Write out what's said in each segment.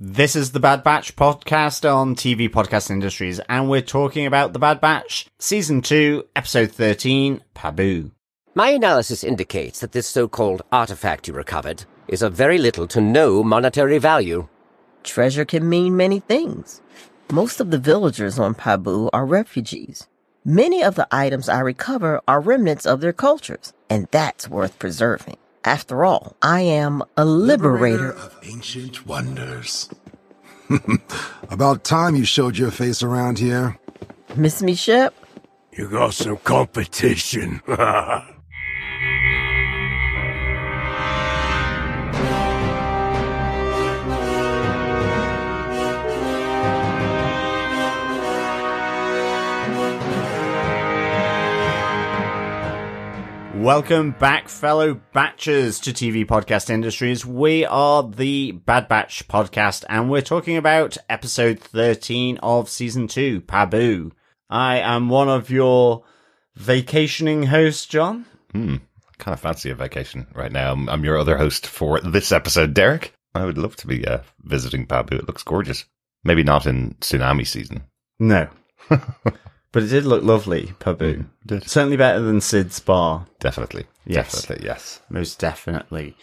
This is the Bad Batch podcast on TV Podcast Industries, and we're talking about the Bad Batch, Season 2, Episode 13, Pabu. My analysis indicates that this so-called artifact you recovered is of very little to no monetary value. Treasure can mean many things. Most of the villagers on Pabu are refugees. Many of the items I recover are remnants of their cultures, and that's worth preserving. After all, I am a liberator of ancient wonders. About time you showed your face around here. Miss me, Shep? You got some competition. Welcome back, fellow Batchers, to TV Podcast Industries. We are the Bad Batch podcast, and we're talking about episode 13 of season 2, Pabu. I am one of your vacationing hosts, John. Kind of fancy a vacation right now. I'm your other host for this episode, Derek. I would love to be visiting Pabu. It looks gorgeous. Maybe not in tsunami season. No. But it did look lovely, Pabu. Did. Certainly better than Sid's bar. Definitely. Yes. Definitely, yes. Most definitely.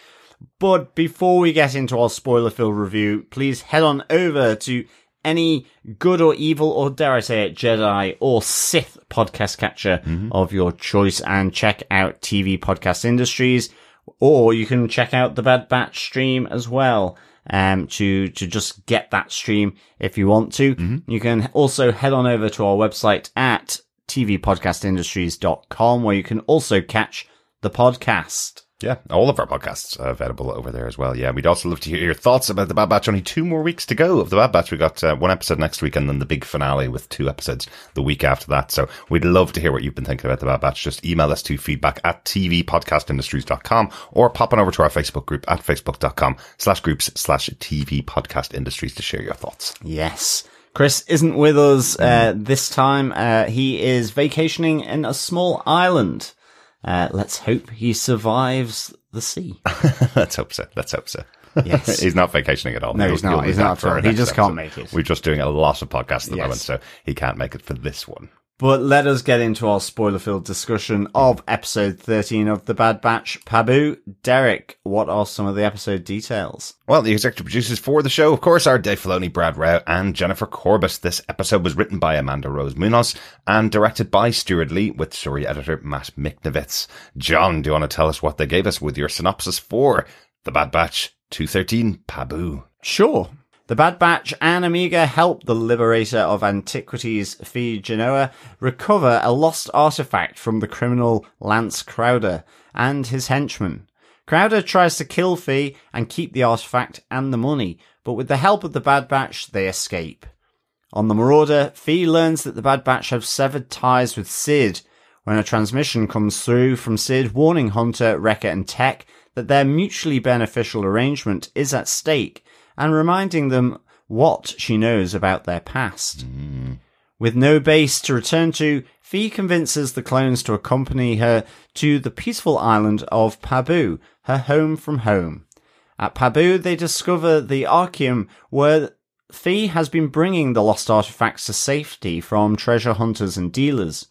But before we get into our spoiler-filled review, please head on over to any good or evil, or dare I say it, Jedi or Sith podcast catcher of your choice and check out TV Podcast Industries. Or you can check out the Bad Batch stream as well. To just get that stream if you want to. You can also head on over to our website at tvpodcastindustries.com, where you can also catch the podcast. Yeah, all of our podcasts are available over there as well. Yeah, we'd also love to hear your thoughts about the Bad Batch. Only 2 more weeks to go of the Bad Batch. We got 1 episode next week and then the big finale with 2 episodes the week after that. So we'd love to hear what you've been thinking about the Bad Batch. Just email us to feedback@tvpodcastindustries.com or pop on over to our Facebook group at facebook.com/groups/tvpodcastindustries to share your thoughts. Yes. Chris isn't with us this time. He is vacationing in a small island. Let's hope he survives the sea. Let's hope so. Let's hope so. Yes. He's not vacationing at all. No, he's not. He's not at all. He just can't make it. We're just doing a lot of podcasts at the moment, so he can't make it for this one. But let us get into our spoiler-filled discussion of episode 13 of The Bad Batch, Pabu. Derek, what are some of the episode details? Well, the executive producers for the show, of course, are Dave Filoni, Brad Rao, and Jennifer Corbett. This episode was written by Amanda Rose Munoz and directed by Stuart Lee, with story editor Matt Miknevitz. John, do you want to tell us what they gave us with your synopsis for The Bad Batch 213 Pabu? Sure. The Bad Batch and Omega help the liberator of antiquities, Phee Genoa, recover a lost artefact from the criminal Lanse Crowder and his henchmen. Crowder tries to kill Phee and keep the artefact and the money, but with the help of the Bad Batch, they escape. On the Marauder, Phee learns that the Bad Batch have severed ties with Sid when a transmission comes through from Sid warning Hunter, Wrecker and Tech that their mutually beneficial arrangement is at stake, and reminding them what she knows about their past. With no base to return to, Phee convinces the clones to accompany her to the peaceful island of Pabu, her home from home. At Pabu, they discover the Archiam, where Phee has been bringing the lost artifacts to safety from treasure hunters and dealers.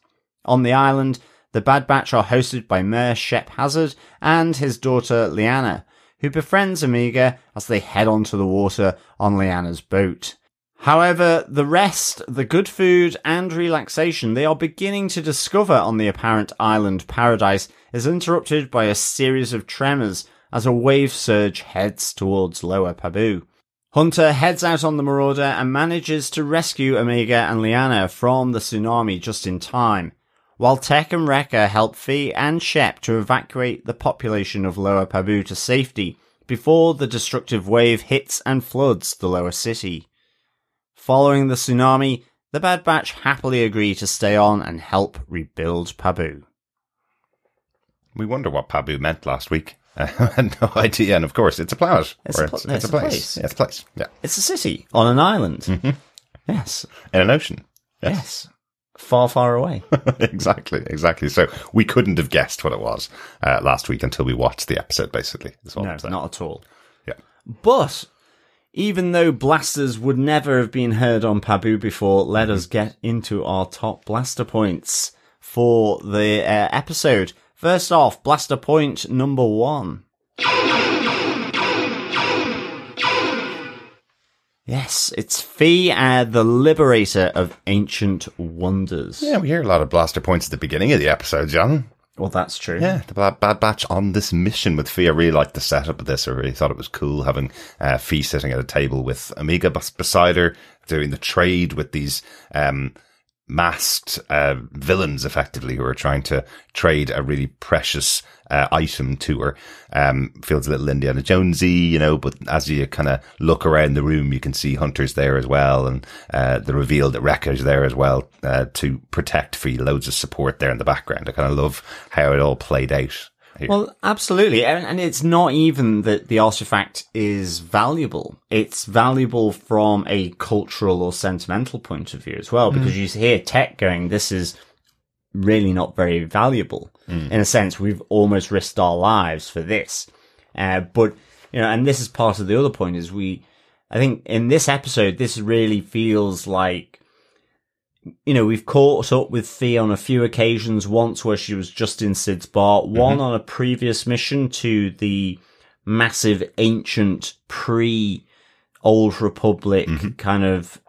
On the island, the Bad Batch are hosted by Mayor Shep Hazard and his daughter Lyana, who befriends Omega as they head onto the water on Lyana's boat. However, the rest, the good food and relaxation they are beginning to discover on the apparent island paradise is interrupted by a series of tremors as a wave surge heads towards Lower Pabu. Hunter heads out on the Marauder and manages to rescue Omega and Lyana from the tsunami just in time, while Tech and Wrecker help Phee and Shep to evacuate the population of Lower Pabu to safety before the destructive wave hits and floods the lower city. Following the tsunami, the Bad Batch happily agree to stay on and help rebuild Pabu. We wonder what Pabu meant last week. I had no idea, and of course, it's a planet. It's a place. place. Yeah, it's a place. Yeah, it's a city on an island. Yes. In an ocean. Yes. Far, far away. Exactly. So we couldn't have guessed what it was last week until we watched the episode, basically. No, not at all. Yeah. But even though blasters would never have been heard on Pabu before, let us get into our top blaster points for the episode. First off, blaster point number 1. Yes, it's Phee, the liberator of ancient wonders. Yeah, we hear a lot of blaster points at the beginning of the episode, John. Well, that's true. Yeah, the Bad Batch on this mission with Phee. I really liked the setup of this. I really thought it was cool having Phee sitting at a table with Omega beside her, doing the trade with these masked villains, effectively, who are trying to trade a really precious item to her. Feels a little Indiana Jonesy, but as you kind of look around the room, you can see Hunter's there as well, and the reveal that Rekka's there as well to protect Phee. Loads of support there in the background. I kind of love how it all played out here. Well, absolutely. And it's not even that the artifact is valuable. It's valuable from a cultural or sentimental point of view as well, because you hear Tech going, this is really not very valuable. In a sense, we've almost risked our lives for this. But, and this is part of the other point is I think in this episode, this really feels like, we've caught up with Phee on a few occasions, once where she was just in Sid's bar, one on a previous mission to the massive ancient pre-Old Republic kind of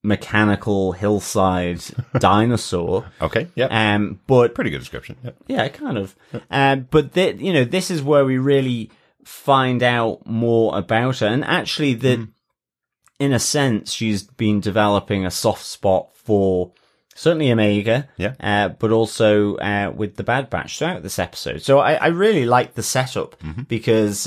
mechanical hillside dinosaur. Okay, yeah. But pretty good description. Yeah, yeah, kind of. But this is where we really find out more about her, and actually that in a sense she's been developing a soft spot for certainly Omega, but also with the Bad Batch throughout this episode. So I really like the setup because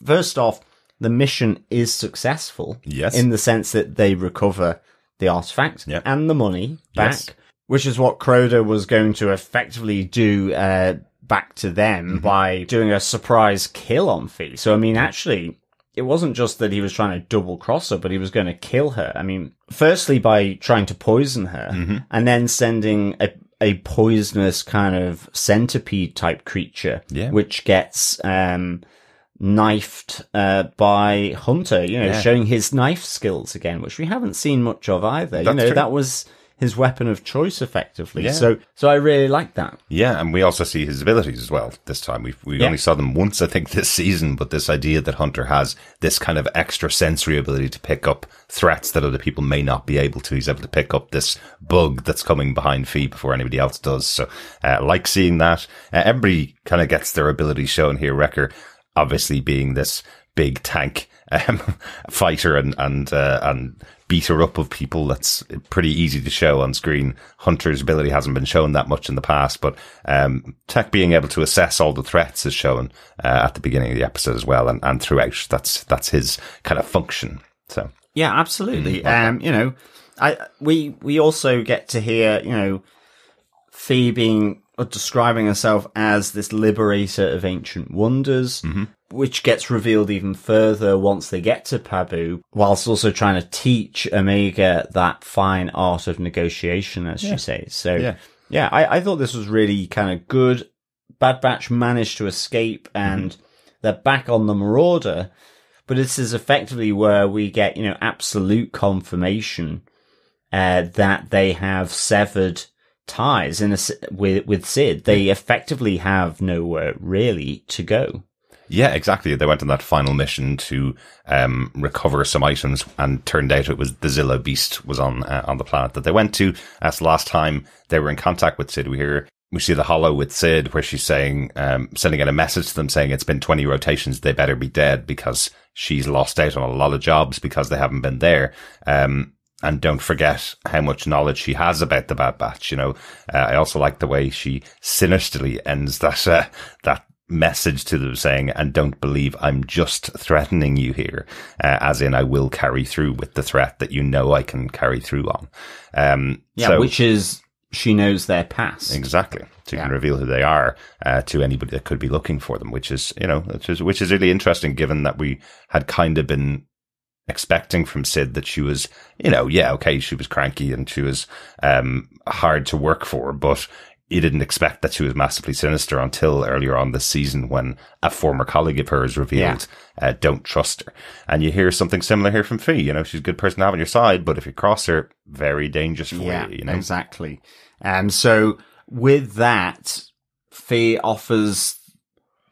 first off, the mission is successful. Yes. In the sense that they recover the artifact and the money back, which is what Crowder was going to effectively do back to them by doing a surprise kill on Phee. So, I mean, actually, it wasn't just that he was trying to double cross her, but he was going to kill her. I mean, firstly, by trying to poison her and then sending a poisonous kind of centipede type creature, which gets knifed by Hunter, showing his knife skills again, which we haven't seen much of either. That's true. That was his weapon of choice, effectively. Yeah. So I really like that. Yeah, and we also see his abilities as well this time. We only saw them once, I think, this season, but this idea that Hunter has this kind of extra sensory ability to pick up threats that other people may not be able to. He's able to pick up this bug that's coming behind Phee before anybody else does. So I like seeing that. Everybody kind of gets their abilities shown here. Wrecker obviously being this big tank fighter and beater up of people. That's pretty easy to show on screen. Hunter's ability hasn't been shown that much in the past, but Tech being able to assess all the threats is shown at the beginning of the episode as well, and throughout. That's his kind of function. So yeah, absolutely. We also get to hear Phee describing herself as this liberator of ancient wonders, which gets revealed even further once they get to Pabu, whilst also trying to teach Omega that fine art of negotiation, as she says. So, I thought this was really kind of good. Bad Batch managed to escape, and they're back on the Marauder, but this is effectively where we get, absolute confirmation that they have severed ties with Sid. They effectively have nowhere really to go. Yeah, exactly. They went on that final mission to recover some items, and turned out it was the Zillo beast was on the planet that they went to. That's the last time they were in contact with Sid. We see the holo with Sid, where she's saying, sending out a message to them saying it's been 20 rotations, they better be dead, because she's lost out on a lot of jobs because they haven't been there. And don't forget how much knowledge she has about the Bad Batch. I also like the way she sinisterly ends that message to them, saying, and don't believe I'm just threatening you here, as in I will carry through with the threat that I can carry through on. Which is, she knows their past. Exactly. So you can reveal who they are to anybody that could be looking for them, which is really interesting, given that we had kind of been expecting from Sid that she was, she was cranky and she was hard to work for, but you didn't expect that she was massively sinister until earlier on this season when a former colleague of hers revealed, don't trust her. And you hear something similar here from Phee. You know, she's a good person to have on your side, but if you cross her, very dangerous for you, you know? Exactly. So with that, Phee offers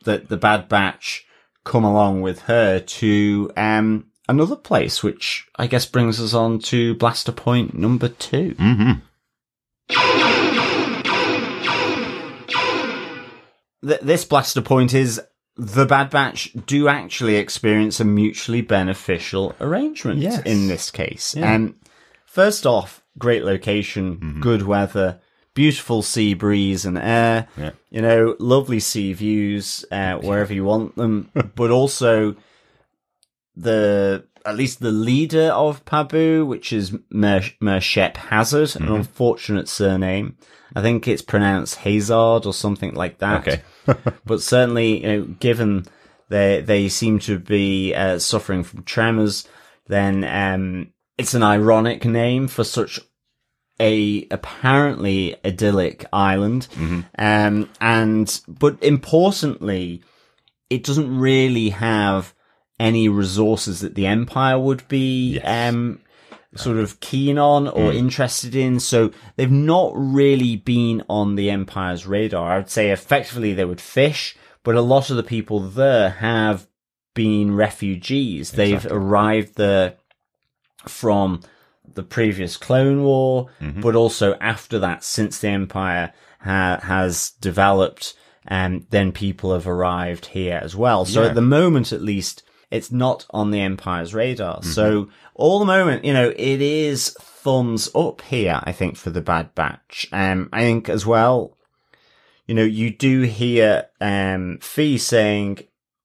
that the Bad Batch come along with her to another place, which I guess brings us on to Blaster Point number 2. Mm-hmm. This Blaster Point is the Bad Batch do actually experience a mutually beneficial arrangement in this case. First off, great location, good weather, beautiful sea breeze and air, you know, lovely sea views wherever you want them, but also at least the leader of Pabu, which is Mayor Shep Hazard, an unfortunate surname. I think it's pronounced Hazard or something like that. Okay. But certainly, you know, given they seem to be suffering from tremors, then it's an ironic name for such a apparently idyllic island. But importantly, it doesn't really have any resources that the Empire would be sort of keen on or interested in. So they've not really been on the Empire's radar. I would say effectively they would fish, but a lot of the people there have been refugees. Exactly. They've arrived there from the previous Clone War, but also after that, since the Empire has developed, then people have arrived here as well. So at the moment, at least, it's not on the Empire's radar. So all the moment, you know, it is thumbs up here, I think, for the Bad Batch. I think as well, you know, you do hear Phee saying,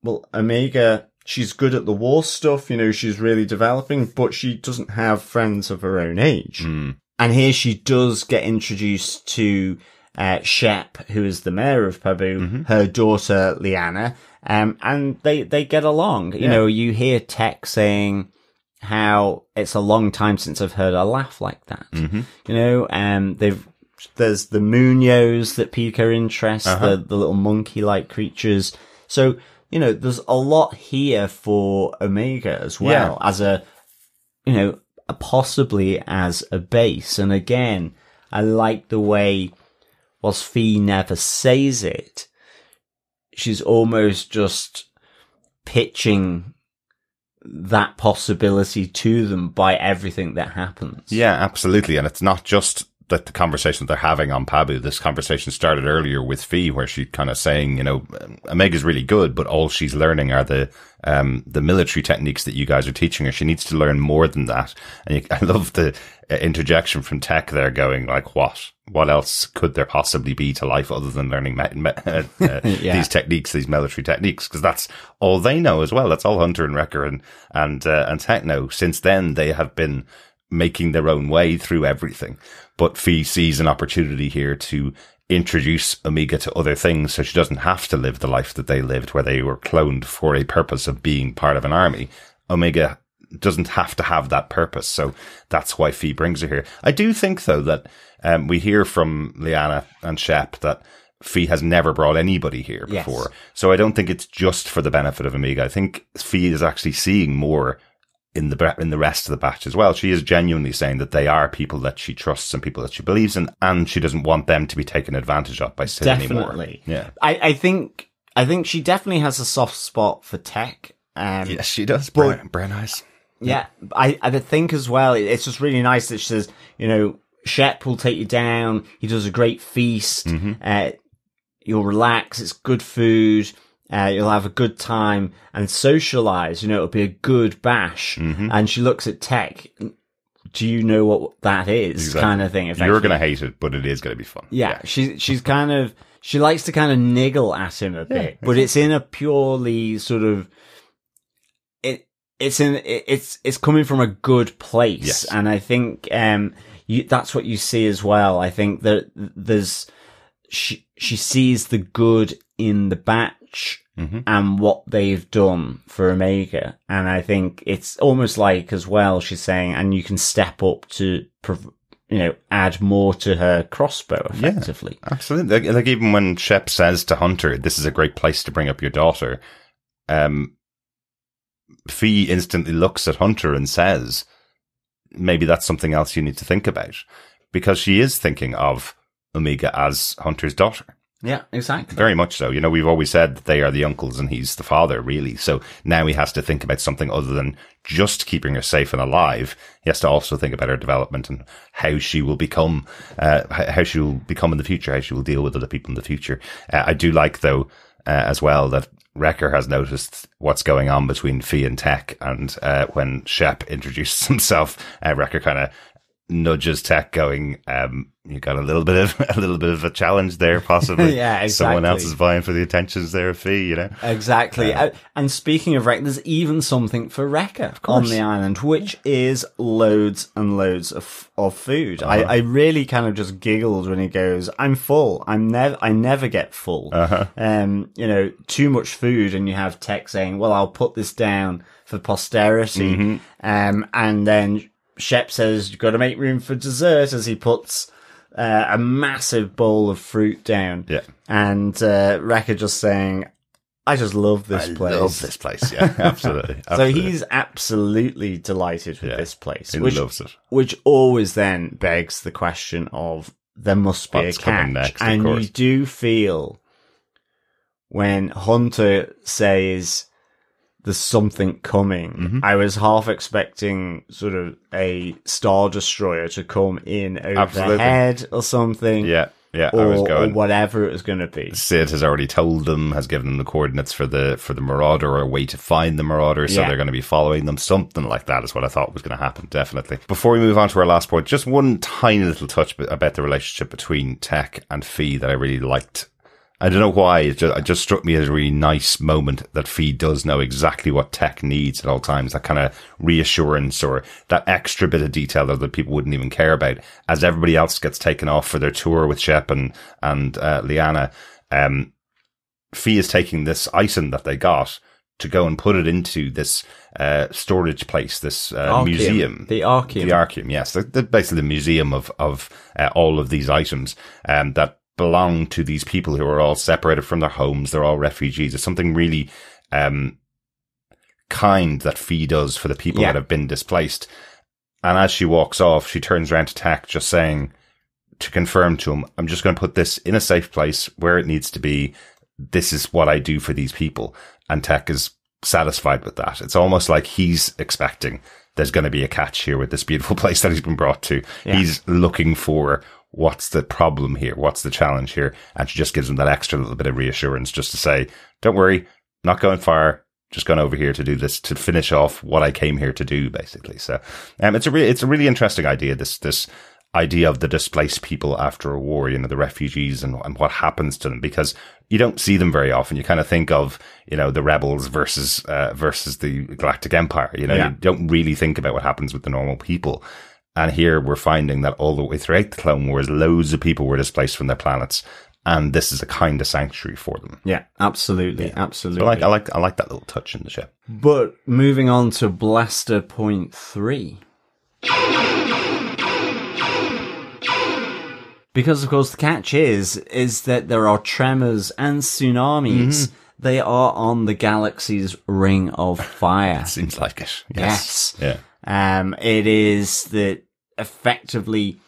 well, Omega, she's good at the war stuff, you know, she's really developing, but she doesn't have friends of her own age. And here she does get introduced to Shep, who is the mayor of Pabu, her daughter, Lyana, and they get along. You know, you hear Tech saying how it's a long time since I've heard her laugh like that. You know, there's the Muños that pique her interest, the little monkey-like creatures. So, you know, there's a lot here for Omega as well, as a, you know, possibly as a base. And again, I like the way, whilst Phee never says it, she's almost just pitching that possibility to them by everything that happens. Yeah, absolutely. And it's not just that the conversation they're having on Pabu. This conversation started earlier with Phee, where she's kind of saying, you know, Omega's really good, but all she's learning are the military techniques that you guys are teaching her. She needs to learn more than that. And I love the interjection from Tech there going like, what else could there possibly be to life other than learning these techniques, these military techniques? Because that's all they know as well. That's all Hunter and Wrecker and Tech know. Since then, they have been making their own way through everything. But Phee sees an opportunity here to introduce Omega to other things so she doesn't have to live the life that they lived, where they were cloned for a purpose of being part of an army. Omega doesn't have to have that purpose. So that's why Phee brings her here. I do think, though, that we hear from Lyana and Shep that Phee has never brought anybody here before. Yes. So I don't think it's just for the benefit of Omega. I think Phee is actually seeing more in the rest of the batch as well. She is genuinely saying that they are people that she trusts and people that she believes in, and she doesn't want them to be taken advantage of by Sid anymore. Yeah, I think she definitely has a soft spot for Tech. Yes, she does. Brown eyes. Yeah, I think as well, it's just really nice that she says, you know, Shep will take you down. He does a great feast. You'll relax. It's good food. You'll have a good time and socialize. You know, it'll be a good bash. And she looks at Tech. Do you know what that is? Exactly. Kind of thing. You're going to hate it, but it is going to be fun. Yeah. She's kind of, she likes to kind of niggle at him a bit, but it's in a purely sort of, it's coming from a good place. Yes. And I think, that's what you see as well. I think that she sees the good in the batch and what they've done for Omega. And I think it's almost like as well, she's saying, and you can step up to, add more to her crossbow effectively. Yeah, absolutely. Like even when Shep says to Hunter, this is a great place to bring up your daughter, Phee instantly looks at Hunter and says, maybe that's something else you need to think about, because she is thinking of Omega as Hunter's daughter. Yeah, exactly. Very much so. We've always said that they are the uncles and he's the father, really. So now he has to think about something other than just keeping her safe and alive. He has to also think about her development and how she will become in the future, how she will deal with other people in the future. I do like, though, as well, that Wrecker has noticed what's going on between Phee and Tech, and when Shep introduces himself, Wrecker kind of nudges Tech, going, "You got a little bit of a challenge there, possibly." Yeah, exactly. Someone else is vying for the attentions there of Phee, Exactly. And speaking of Wrecker, there's even something for Wrecker on the island, which is loads and loads of food. I really kind of just giggled when he goes, "I'm full. I never get full." Too much food, and you have Tech saying, "Well, I'll put this down for posterity," and then Shep says, "You've got to make room for dessert," as he puts a massive bowl of fruit down. Yeah. And Wrecker just saying, "I just love this place. I love this place." Yeah, absolutely. So he's absolutely delighted with this place. He loves it. Which always then begs the question of, there must be What's a coming catch. next, of and course. you do feel when Hunter says there's something coming, I was half expecting sort of a Star Destroyer to come in overhead or something. Yeah, I or, was going. or whatever it was going to be. Sid has already told them, has given them the coordinates for the Marauder, or a way to find the Marauder, so they're going to be following them. Something like that is what I thought was going to happen, definitely. Before we move on to our last point, just one tiny little touch about the relationship between Tech and Phee that I really liked. I don't know why, it just struck me as a really nice moment that Phee does know exactly what Tech needs at all times. That kind of reassurance, or that extra bit of detail that other people wouldn't even care about, as everybody else gets taken off for their tour with Shep and Lyana. Phee is taking this item that they got to go and put it into this storage place, this museum. The Archiam. The Archiam, yes. Basically the museum of all of these items that belong to these people who are all separated from their homes. They're all refugees. It's something really kind that Phee does for the people that have been displaced. And as she walks off, she turns around to Tech, just saying, to confirm to him, "I'm just going to put this in a safe place where it needs to be. This is what I do for these people." And Tech is satisfied with that. It's almost like he's expecting there's going to be a catch here with this beautiful place that he's been brought to. Yeah. He's looking for, what's the problem here? What's the challenge here? And she just gives him that extra little bit of reassurance, just to say, don't worry, not going far, just going over here to do this, to finish off what I came here to do, basically. So, it's a really interesting idea, this idea of the displaced people after a war, the refugees and what happens to them, because you don't see them very often. You kind of think of, the rebels versus the Galactic Empire. You don't really think about what happens with the normal people. And here we're finding that all the way throughout the Clone Wars, loads of people were displaced from their planets, and this is a kind of sanctuary for them. Yeah, absolutely, absolutely. So I like that little touch in the show. But moving on to Blaster Point 3. Because, of course, the catch is that there are tremors and tsunamis. Mm-hmm. They are on the galaxy's ring of fire. It seems like it. Yes. Yeah. It is that effectively,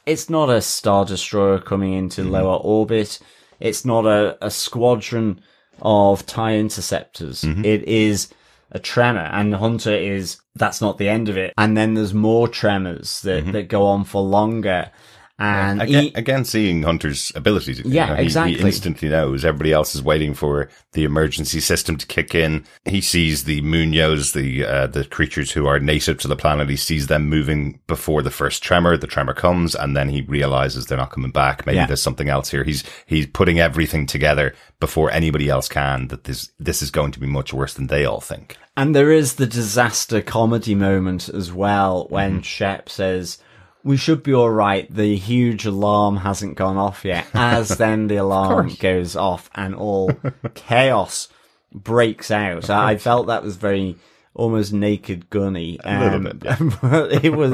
it's not a Star Destroyer coming into lower orbit. It's not a squadron of TIE interceptors. Mm-hmm. It is a tremor, and Hunter that's not the end of it. And then there's more tremors that go on for longer. And again, seeing Hunter's abilities. Exactly. He instantly knows. Everybody else is waiting for the emergency system to kick in. He sees the Muñoz, the creatures who are native to the planet. He sees them moving before the first tremor. The tremor comes, and then he realizes they're not coming back. Maybe there's something else here. He's putting everything together before anybody else can. That this is going to be much worse than they all think. And there is the disaster comedy moment as well when Shep says, "We should be all right. The huge alarm hasn't gone off yet." As then the alarm goes off and all chaos breaks out. I felt that was very almost Naked Gunny. A little bit, yeah. But it was,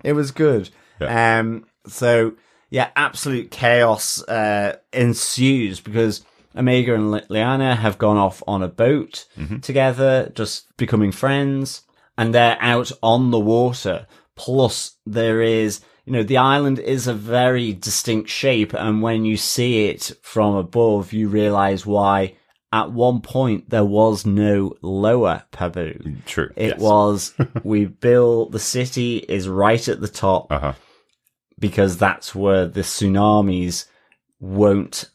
it was good. So yeah, absolute chaos ensues because Omega and Lyana have gone off on a boat together, just becoming friends, and they're out on the water. Plus, there is, the island is a very distinct shape, and when you see it from above, you realize why at one point there was no lower Pabu. True. It was, the city is right at the top because that's where the tsunamis won't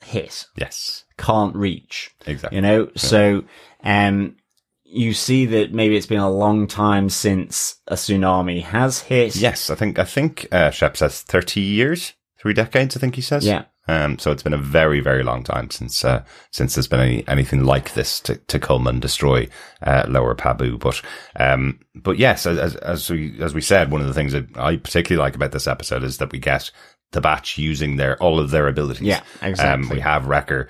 hit. Yes. Can't reach. Exactly. So, you see that maybe it's been a long time since a tsunami has hit. Yes, I think Shep says 30 years, 3 decades, I think he says. Yeah. So it's been a very, very long time since there's been anything like this to come and destroy Lower Pabu. But yes, as we said, one of the things that I particularly like about this episode is that we get the Batch using all of their abilities. Yeah, exactly. We have Wrecker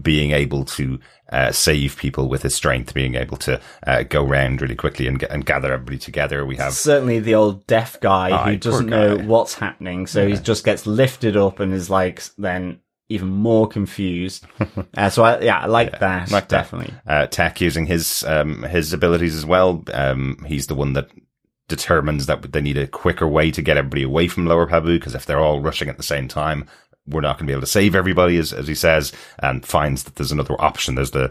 being able to save people with his strength, being able to go round really quickly and gather everybody together. We have certainly the old deaf guy who doesn't know what's happening, so he just gets lifted up and is then even more confused. So I like that. Like definitely. Tech using his abilities as well. He's the one that determines that they need a quicker way to get everybody away from Lower Pabu, because if they're all rushing at the same time, we're not going to be able to save everybody, as he says, and finds that there's another option. There's the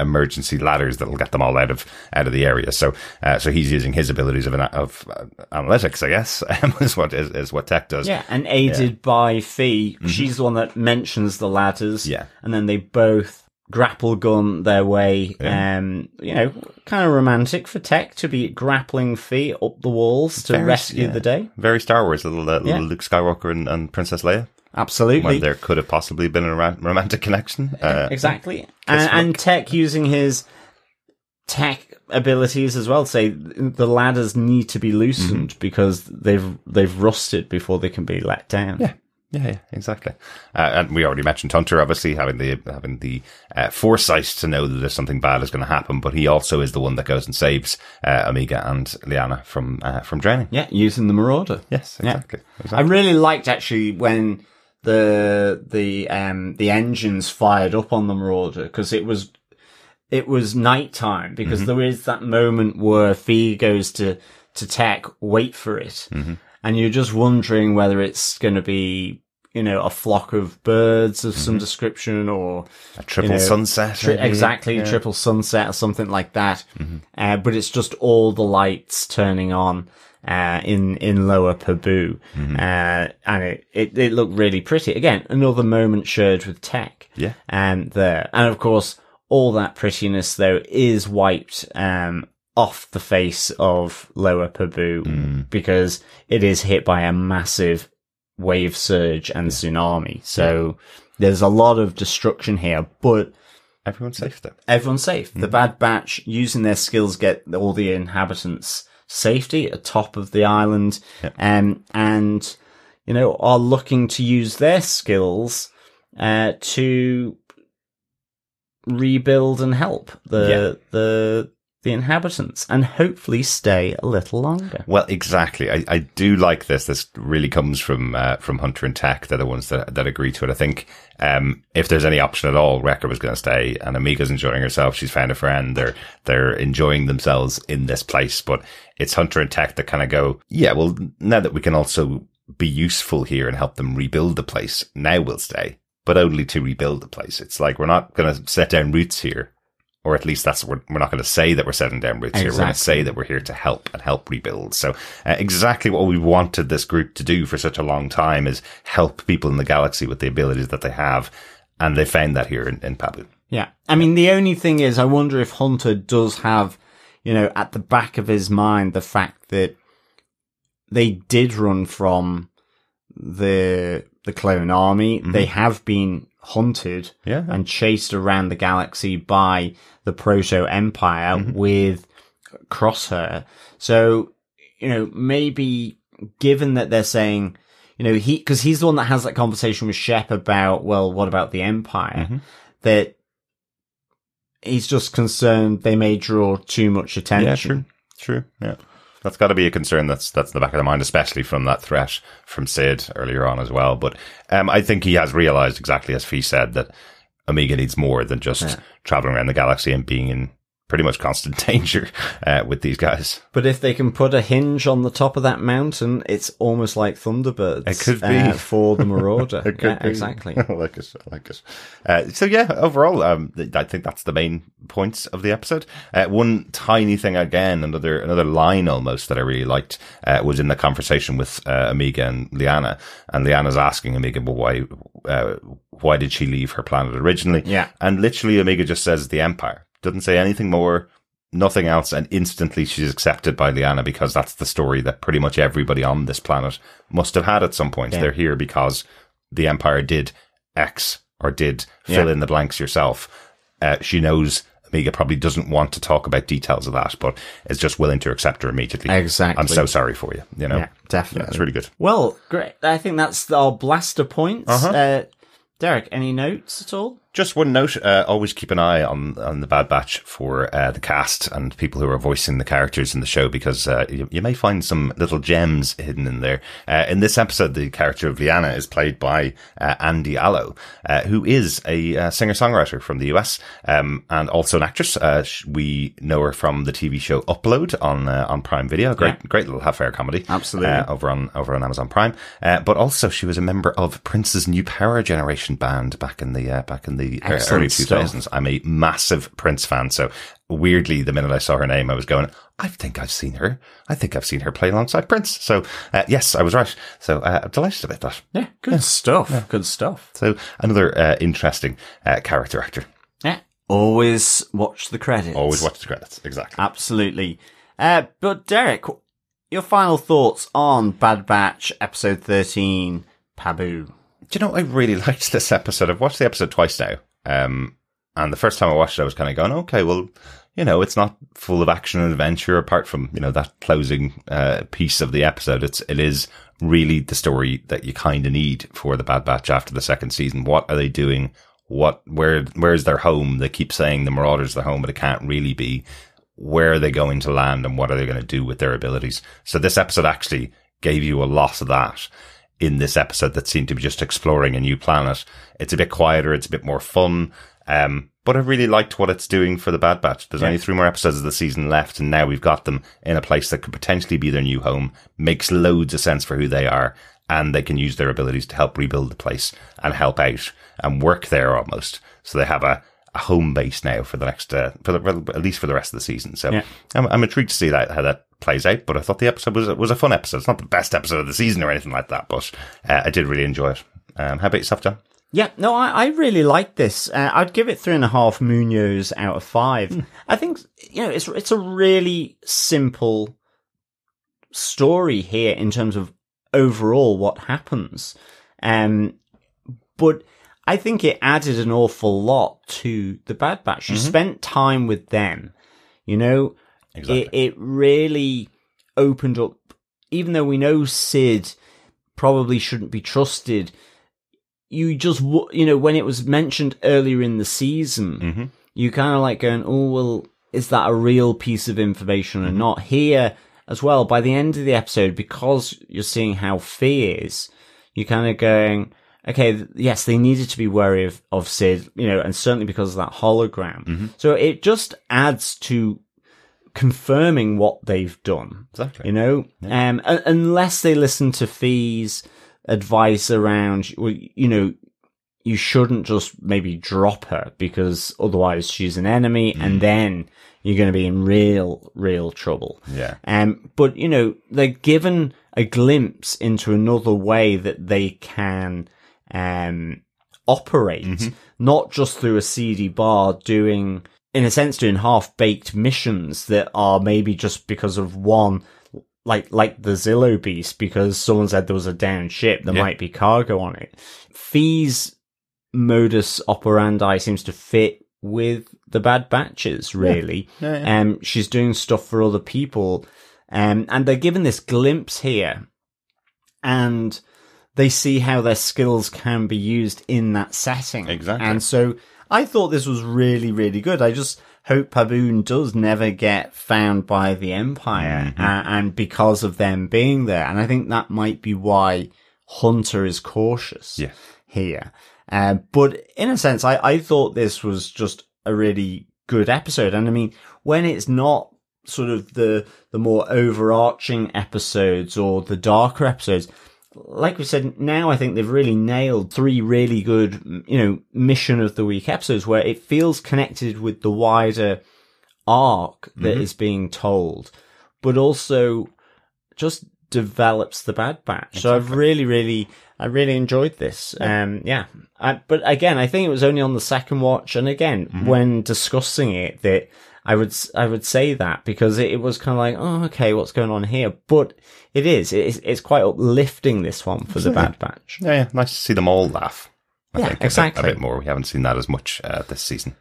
emergency ladders that'll get them all out of the area. So he's using his abilities of analytics, I guess, is what Tech does. Yeah, and aided by Phee. She's the one that mentions the ladders. Yeah. And then they both grapple gun their way. Kind of romantic for Tech to be grappling Phee up the walls to rescue the day. Very Star Wars, little Luke Skywalker and Princess Leia. Absolutely. When there could have possibly been a romantic connection. Exactly. And Tech using his tech abilities as well. Say the ladders need to be loosened because they've rusted before they can be let down. Yeah, exactly. And we already mentioned Hunter, obviously having the foresight to know that there's something bad is going to happen, but he also is the one that goes and saves Omega and Lyana from drowning. Yeah, using the Marauder. Yes, exactly. I really liked actually when the engines fired up on the Marauder, because it was nighttime, because there is that moment where Phee goes to Tech, wait for it, and you're just wondering whether it's going to be a flock of birds of some description, or a triple sunset, triple sunset or something like that. But it's just all the lights turning on in Lower Pabu, and it looked really pretty. Again, another moment shared with Tech. Yeah, there, and of course, all that prettiness though is wiped off the face of Lower Pabu because it is hit by a massive wave surge and tsunami. So there's a lot of destruction here, but everyone's safe though. Everyone's safe. The Bad Batch, using their skills, get all the inhabitants safety at top of the island, and are looking to use their skills to rebuild and help the inhabitants, and hopefully stay a little longer. Well, exactly. I do like this. This really comes from Hunter and Tech. They're the ones that agree to it. I think if there's any option at all, Wrecker was going to stay, and Amiga's enjoying herself. She's found a friend. They're enjoying themselves in this place. But it's Hunter and Tech that kind of go, yeah, well, now that we can also be useful here and help them rebuild the place, now we'll stay, but only to rebuild the place. It's like, we're not going to set down roots here. Or at least we're not going to say that we're setting down roots here. We're going to say that we're here to help rebuild. So exactly what we wanted this group to do for such a long time is help people in the galaxy with the abilities that they have. And they found that here in Pabu. Yeah. I mean, the only thing is, I wonder if Hunter does have, at the back of his mind, the fact that they did run from the clone army. They have been hunted and chased around the galaxy by the Proto-Empire with Crosshair. So, maybe given that they're saying, because he's the one that has that conversation with Shep about, well, what about the Empire? That he's just concerned they may draw too much attention. Yeah, true. Yeah. That's got to be a concern that's in the back of the mind, especially from that threat from Sid earlier on as well. But I think he has realised, exactly as Phee said, that Omega needs more than just travelling around the galaxy and being in pretty much constant danger with these guys. But if they can put a hinge on the top of that mountain, it's almost like Thunderbirds. It could be. For the Marauder. It could be. Exactly. I like it. So yeah, overall, I think that's the main points of the episode. One tiny thing again, another line almost that I really liked, was in the conversation with Omega and Lyana. And Lyana's asking Omega, well, why did she leave her planet originally? Yeah. And literally Omega just says the Empire. Doesn't say anything more, nothing else, and instantly she's accepted by Lyana, because that's the story that pretty much everybody on this planet must have had at some point. Yeah. They're here because the Empire did X, or did fill in the blanks yourself. She knows Omega probably doesn't want to talk about details of that, but is just willing to accept her immediately. Exactly. I'm so sorry for you, you know? Yeah, definitely. Yeah, it's really good. Well, great. I think that's our blaster points. Derek, any notes at all? Just one note, always keep an eye on the Bad Batch for the cast and people who are voicing the characters in the show, because you may find some little gems hidden in there. In this episode, the character of Lyana is played by Andy Allo, who is a singer-songwriter from the US, and also an actress. We know her from the TV show Upload on Prime Video. Great little half-hour comedy. Absolutely. Over on Amazon Prime. But also she was a member of Prince's New Power Generation band back in the early 2000s. I'm a massive Prince fan, so weirdly, the minute I saw her name, I was going, I think I've seen her play alongside Prince. So, yes, I was right. So, I'm delighted about that. Yeah, good stuff. Yeah. Good stuff. So, another interesting character actor. Yeah. Always watch the credits. Always watch the credits, exactly. Absolutely. But Derek, your final thoughts on Bad Batch episode 13, Pabu? Do you know, I really liked this episode. I've watched the episode twice now. And the first time I watched it, I was kind of going, okay, well, you know, it's not full of action and adventure apart from, you know, that closing piece of the episode. It is really the story that you kind of need for the Bad Batch after the second season. What are they doing? Where's their home? They keep saying the Marauders their home, but it can't really be. Where are they going to land, and what are they going to do with their abilities? So this episode actually gave you a lot of that in this episode that seemed to be just exploring a new planet. It's a bit quieter, it's a bit more fun, but I really liked what it's doing for the Bad Batch. There's only 3 more episodes of the season left, and now we've got them in a place that could potentially be their new home. Makes loads of sense for who they are, and they can use their abilities to help rebuild the place and help out and work there almost. So they have a home base now for the next, at least for the rest of the season. So I'm intrigued to see how that plays out, but I thought the episode was a fun episode. It's not the best episode of the season or anything like that, but I did really enjoy it. How about yourself, John? Yeah, no, I really like this. I'd give it 3.5 Munoz out of 5. I think, you know, it's a really simple story here in terms of overall what happens. But I think it added an awful lot to the Bad Batch. You spent time with them, you know. Exactly. It really opened up, even though we know Sid probably shouldn't be trusted. You just, you know, when it was mentioned earlier in the season, you kind of like going, oh, well, is that a real piece of information or not? Here as well, by the end of the episode, because you're seeing how Phee is, you're kind of going, okay, yes, they needed to be wary of Sid, you know, and certainly because of that hologram. So it just adds to confirming what they've done. Exactly. You know, unless they listen to Fee's advice around, you know, you shouldn't just maybe drop her because otherwise she's an enemy and then you're going to be in real trouble. Yeah. But, you know, they're given a glimpse into another way that they can operate, not just through a CD bar doing half-baked missions that are maybe just because of one, like the Zillow Beast, because someone said there was a downed ship, there might be cargo on it. Fee's modus operandi seems to fit with the Bad Batches, really. She's doing stuff for other people, and they're given this glimpse here, and they see how their skills can be used in that setting. Exactly. And so I thought this was really, really good. I just hope Pabu does never get found by the Empire, and because of them being there. And I think that might be why Hunter is cautious here. But in a sense, I thought this was just a really good episode. And I mean, when it's not sort of the more overarching episodes or the darker episodes, like we said, now I think they've really nailed 3 really good, mission of the week episodes where it feels connected with the wider arc that is being told, but also just develops the Bad Batch. Exactly. So I really enjoyed this. But again, I think it was only on the second watch. And again, when discussing it, that I would say that because it was kind of like, oh, okay, what's going on here? But it's quite uplifting, this one, for the Bad Batch. Yeah. Nice to see them all laugh. I think exactly. A bit more. We haven't seen that as much this season.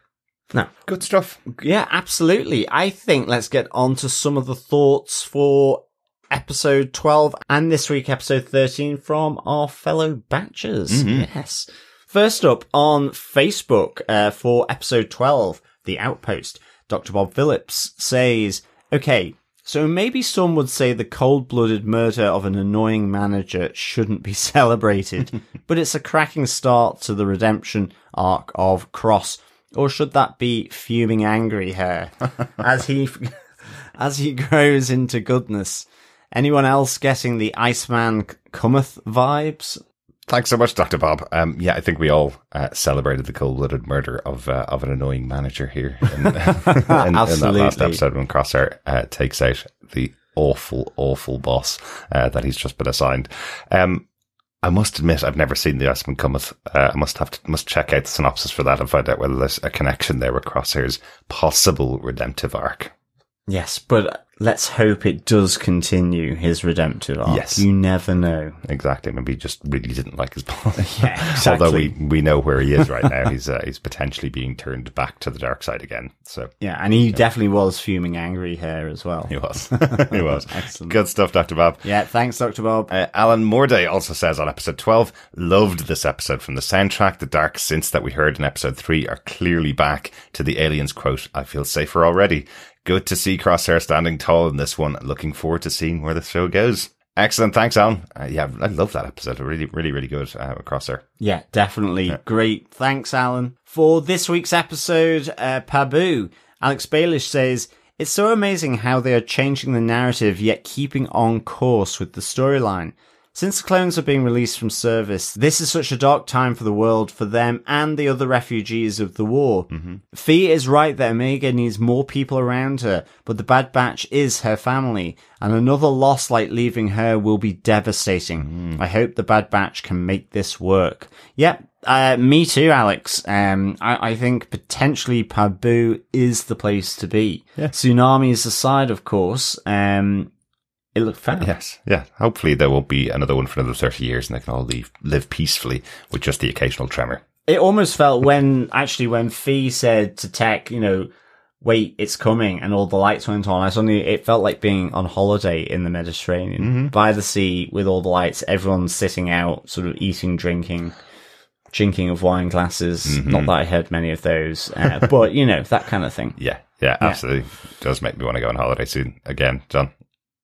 No. Good stuff. Yeah, absolutely. I think let's get on to some of the thoughts for episode 12 and this week episode 13 from our fellow Batchers. Yes. First up on Facebook for episode 12, The Outpost, Dr. Bob Phillips says, okay, so maybe some would say the cold-blooded murder of an annoying manager shouldn't be celebrated, but it's a cracking start to the redemption arc of Cross. Or should that be fuming angry hair as he grows into goodness? Anyone else getting the Iceman cometh vibes? Thanks so much, Dr. Bob. I think we all celebrated the cold-blooded murder of an annoying manager here in that last episode when Crosshair takes out the awful boss that he's just been assigned. I must admit, I've never seen the Iceman Cometh. I must check out the synopsis for that and find out whether there's a connection there with Crosshair's possible redemptive arc. Yes, but let's hope it does continue his redemptive arc. Yes. You never know. Exactly. Maybe he just really didn't like his boss. Yeah, exactly. Although we know where he is right now. He's potentially being turned back to the dark side again. So yeah, and he definitely was fuming angry here as well. He was. He was. Excellent. Good stuff, Dr. Bob. Yeah, thanks, Dr. Bob. Alan Morday also says on episode 12, loved this episode from the soundtrack. The dark synths that we heard in episode 3 are clearly back to the aliens quote, I feel safer already. Good to see Crosshair standing tall in this one. Looking forward to seeing where the show goes. Excellent. Thanks, Alan. I love that episode. Really, really, really good with Crosshair. Yeah, definitely. Yeah. Great. Thanks, Alan. For this week's episode, Pabu, Alex Baelish says, it's so amazing how they are changing the narrative yet keeping on course with the storyline. Since the clones are being released from service, this is such a dark time for the world, for them and the other refugees of the war. Phee is right that Omega needs more people around her, but the Bad Batch is her family, and another loss like leaving her will be devastating. I hope the Bad Batch can make this work. Yep, me too, Alex. I think potentially Pabu is the place to be. Yeah. Tsunamis aside, of course. It looked fun. Yes, yeah. Hopefully there won't be another one for another 30 years and they can all live peacefully with just the occasional tremor. It almost felt when Phee said to Tech, wait, it's coming, and all the lights went on, it felt like being on holiday in the Mediterranean, by the sea with all the lights, everyone's sitting out, sort of eating, drinking of wine glasses. Not that I heard many of those, but, that kind of thing. Yeah, absolutely. It does make me want to go on holiday soon again, John.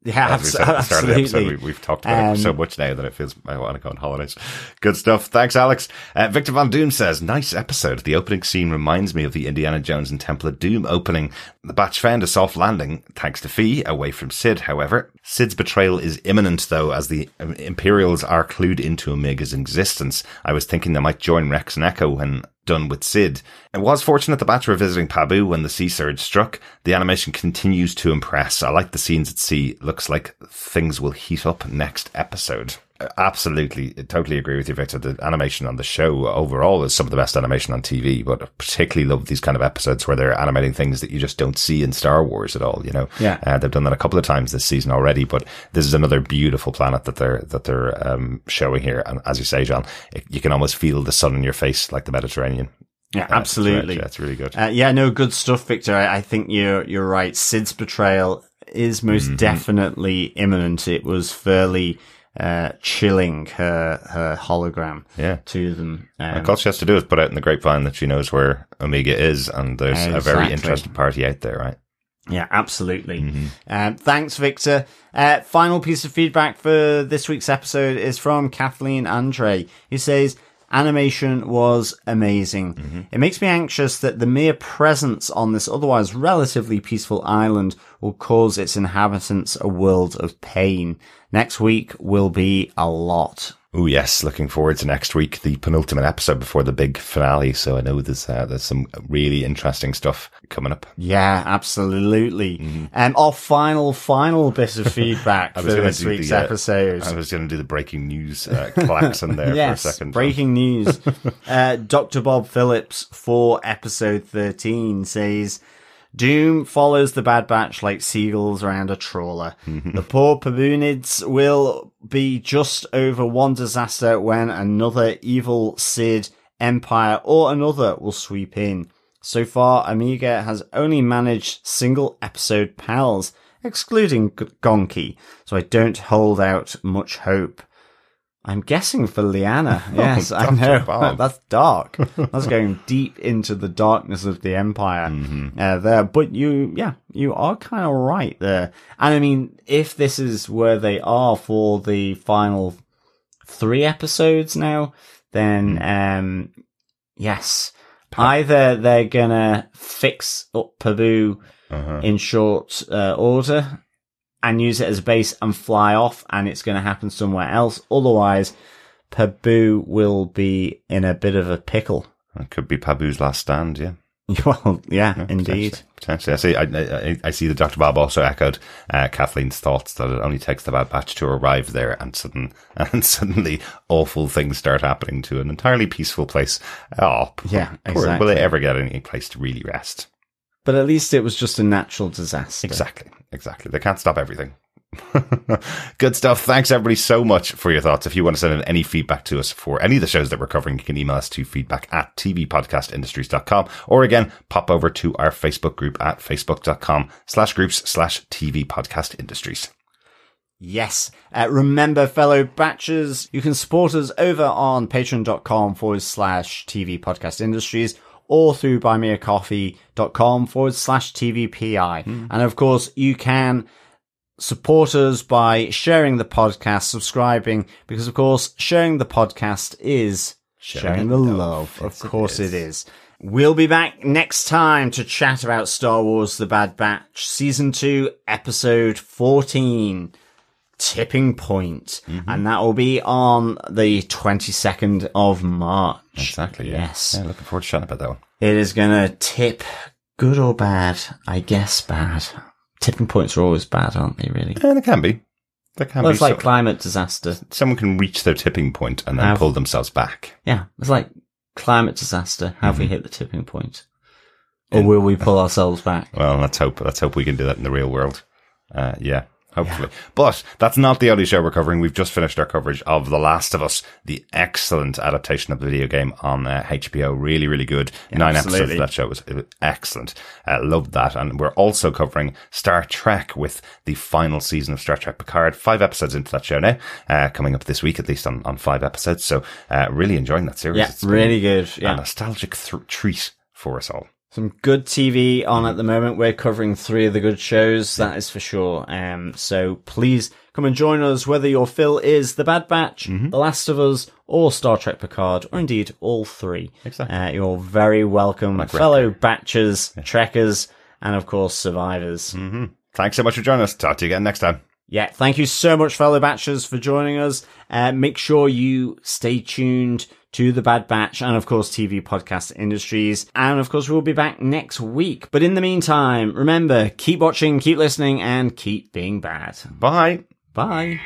Yeah, absolutely. Episode, we've talked about it so much now that it feels I want to go on holidays. Good stuff. Thanks, Alex. Victor Von Doom says, nice episode. The opening scene reminds me of the Indiana Jones and Temple of Doom opening. The Batch found a soft landing, thanks to Phee, away from Sid, however. Sid's betrayal is imminent, though, as the Imperials are clued into Omega's existence. I was thinking they might join Rex and Echo when done with Sid. It was fortunate the Batch were visiting Pabu when the sea surge struck. The animation continues to impress. I like the scenes at sea. Looks like things will heat up next episode. Absolutely, totally agree with you, Victor. The animation on the show overall is some of the best animation on TV, but I particularly love these kind of episodes where they're animating things that you just don't see in Star Wars at all, Yeah. They've done that a couple of times this season already, but this is another beautiful planet that they're showing here. And as you say, John, you can almost feel the sun in your face like the Mediterranean. Yeah, absolutely. That's really good. Good stuff, Victor. I think you're right. Sid's betrayal is most definitely imminent. It was fairly chilling her hologram to them. And all she has to do is put out in the grapevine that she knows where Omega is, and there's a very interesting party out there, right? Yeah, absolutely. Thanks, Victor. Final piece of feedback for this week's episode is from Kathleen Andre, who says, animation was amazing. It makes me anxious that the mere presence on this otherwise relatively peaceful island will cause its inhabitants a world of pain. Next week will be a lot. Oh yes, looking forward to next week, the penultimate episode before the big finale. So I know there's some really interesting stuff coming up. Yeah, absolutely. Our final bit of feedback for this week's episode. I was going to do the breaking news klaxon there yes, for a second. Breaking news. Dr. Bob Phillips for episode 13 says, Doom follows the Bad Batch like seagulls around a trawler. The poor Pabunids will be just over one disaster when another evil Sid, Empire, or another will sweep in. So far, Amiga has only managed single episode pals, excluding Gonki, so I don't hold out much hope. I'm guessing for Lyana. Yes, I know. Bob. That's dark. That's going deep into the darkness of the Empire there. But you are kind of right there. And I mean, if this is where they are for the final 3 episodes now, then, yes, either they're gonna fix up Pabu in short order, and use it as a base and fly off, and it's going to happen somewhere else. Otherwise, Pabu will be in a bit of a pickle. It could be Pabu's last stand, yeah. Well, yeah, indeed. Potentially. I see that Dr. Bob also echoed Kathleen's thoughts that it only takes the Bad Batch to arrive there and suddenly awful things start happening to an entirely peaceful place. Oh, yeah, exactly. Will they ever get any place to really rest? But at least it was just a natural disaster. Exactly. They can't stop everything. Good stuff. Thanks everybody so much for your thoughts. If you want to send in any feedback to us for any of the shows that we're covering, you can email us to feedback@tvpodcastindustries.com, or again, pop over to our Facebook group at facebook.com/groups/tvpodcastindustries. Yes. Remember, fellow batchers, you can support us over on patreon.com/tvpodcastindustries, or through buymeacoffee.com/tvpi. And of course, you can support us by sharing the podcast, subscribing, because of course, sharing the podcast is sharing the love. Of course it is. We'll be back next time to chat about Star Wars The Bad Batch, Season 2, Episode 14. Tipping Point, and that will be on the 22nd of March. Exactly. Yes. Yeah, looking forward to chatting about that one. It is gonna tip, good or bad. I guess bad. Tipping points are always bad, aren't they? Really? Yeah, they can be. It's like climate disaster. Someone can reach their tipping point and then pull themselves back. Yeah, it's like climate disaster. Have we hit the tipping point, or will we pull ourselves back? Well, let's hope we can do that in the real world. Yeah. Hopefully. Yeah. But that's not the only show we're covering. We've just finished our coverage of The Last of Us, the excellent adaptation of the video game on HBO. Really, really good. Yeah, 9 episodes of that show. It was excellent. Loved that. And we're also covering Star Trek with the final season of Star Trek Picard. 5 episodes into that show now. Coming up this week, at least on 5 episodes. So really enjoying that series. Yeah, it's really good. Yeah. A nostalgic treat for us all. Some good TV on at the moment. We're covering 3 of the good shows, that is for sure. So please come and join us, whether your fill is The Bad Batch, The Last of Us, or Star Trek Picard, or indeed all 3. Exactly. You're very welcome, fellow Batchers, Trekkers, and of course, survivors. Thanks so much for joining us. Talk to you again next time. Yeah, thank you so much, fellow Batchers, for joining us. Make sure you stay tuned to The Bad Batch and, of course, TV Podcast Industries. And, of course, we'll be back next week. But in the meantime, remember, keep watching, keep listening, and keep being bad. Bye. Bye.